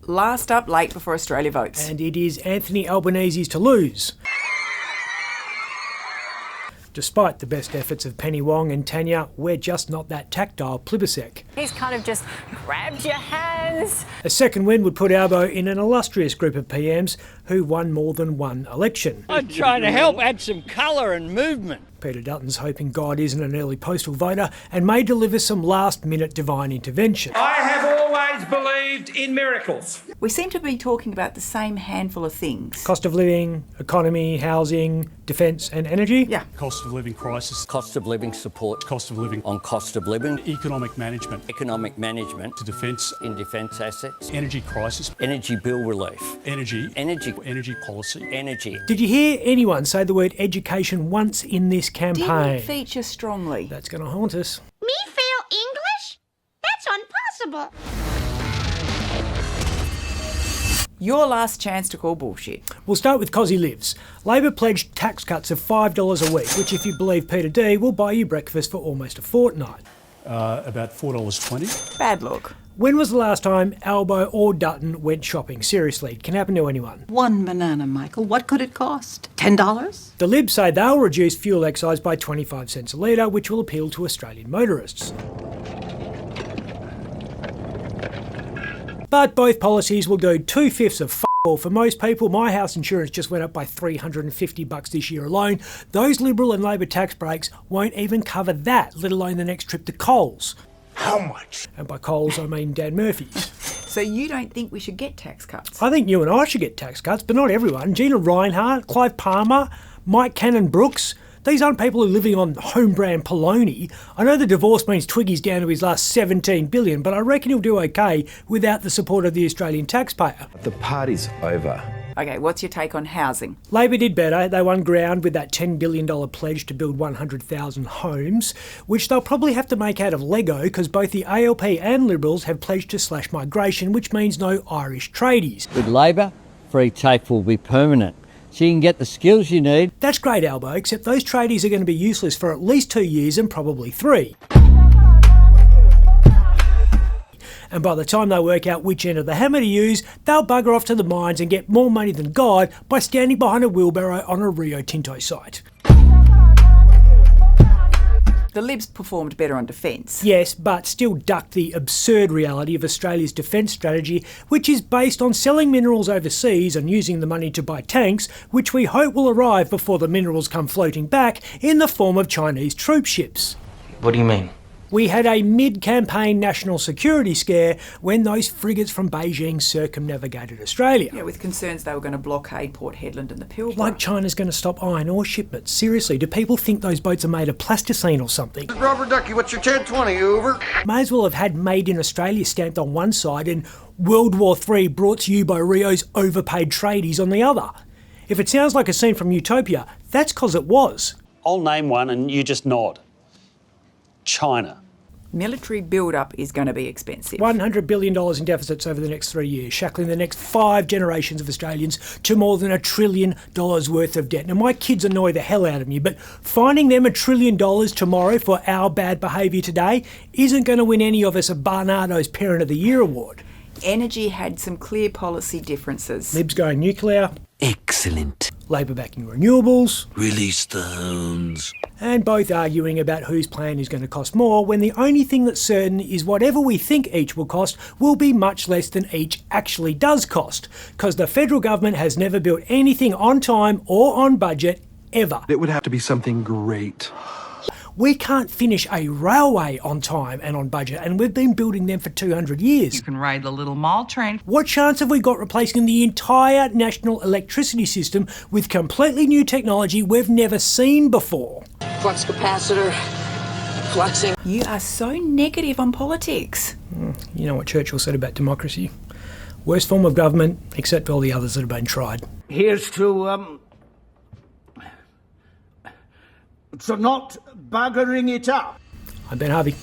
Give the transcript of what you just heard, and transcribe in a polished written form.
Last up late before Australia votes. And it is Anthony Albanese's to lose. Despite the best efforts of Penny Wong and Tanya, we're just not that tactile plibisec. He's kind of just grabbed your hands. A second win would put Albo in an illustrious group of PMs who won more than one election. I'm trying to help add some colour and movement. Peter Dutton's hoping God isn't an early postal voter and may deliver some last-minute divine intervention. I have always believed in miracles. We seem to be talking about the same handful of things. Cost of living, economy, housing, defence and energy. Yeah. Cost of living crisis. Cost of living support. Cost of living. On cost of living. Economic management. Economic management. To defence. In defence assets. Energy crisis. Energy bill relief. Energy. Energy. Energy policy. Energy. Did you hear anyone say the word education once in this campaign? Didn't feature strongly. That's going to haunt us. Me fail English? That's impossible. Your last chance to call bullshit. We'll start with Cosy Lives. Labor pledged tax cuts of $5 a week, which, if you believe Peter D, will buy you breakfast for almost a fortnight. About $4.20. Bad look. When was the last time Albo or Dutton went shopping? Seriously, it can happen to anyone. One banana, Michael. What could it cost? $10? The Libs say they'll reduce fuel excise by 25 cents a litre, which will appeal to Australian motorists. But both policies will do 2/5 of f***all for most people. My house insurance just went up by $350 this year alone. Those Liberal and Labor tax breaks won't even cover that, let alone the next trip to Coles. How much? And by Coles, I mean Dan Murphy's. So you don't think we should get tax cuts? I think you and I should get tax cuts, but not everyone. Gina Reinhardt, Clive Palmer, Mike Cannon-Brooks. These aren't people who are living on home-brand polony. I know the divorce means Twiggy's down to his last $17 billion, but I reckon he'll do okay without the support of the Australian taxpayer. The party's over. Okay, what's your take on housing? Labor did better. They won ground with that $10 billion pledge to build 100,000 homes, which they'll probably have to make out of Lego because both the ALP and Liberals have pledged to slash migration, which means no Irish tradies. With Labor, free TAFE will be permanent, so you can get the skills you need. That's great, Albo, except those tradies are going to be useless for at least 2 years and probably 3. And by the time they work out which end of the hammer to use, they'll bugger off to the mines and get more money than God by standing behind a wheelbarrow on a Rio Tinto site. The Libs performed better on defence. Yes, but still ducked the absurd reality of Australia's defence strategy, which is based on selling minerals overseas and using the money to buy tanks, which we hope will arrive before the minerals come floating back in the form of Chinese troop ships. What do you mean? We had a mid-campaign national security scare when those frigates from Beijing circumnavigated Australia. Yeah, with concerns they were going to blockade Port Hedland and the Pilbara. Like China's going to stop iron ore shipments. Seriously, do people think those boats are made of plasticine or something? Robert Ducky, what's your 1020, over? May as well have had Made in Australia stamped on one side and World War III brought to you by Rio's overpaid tradies on the other. If it sounds like a scene from Utopia, that's because it was. I'll name one and you just nod. China. Military build-up is going to be expensive. $100 billion in deficits over the next 3 years, shackling the next 5 generations of Australians to more than $1 trillion worth of debt. Now, my kids annoy the hell out of me, but finding them $1 trillion tomorrow for our bad behaviour today isn't going to win any of us a Barnardo's Parent of the Year award. Energy had some clear policy differences. Libs going nuclear. Excellent. Labor backing renewables. Release the hounds. And both arguing about whose plan is going to cost more, when the only thing that's certain is whatever we think each will cost will be much less than each actually does cost, because the federal government has never built anything on time or on budget, ever. It would have to be something great. We can't finish a railway on time and on budget, and we've been building them for 200 years. You can ride the little mall train. What chance have we got replacing the entire national electricity system with completely new technology we've never seen before? Flux capacitor, fluxing. You are so negative on politics. You know what Churchill said about democracy? Worst form of government, except all the others that have been tried. Here's to not buggering it up. I'm Ben Harvey.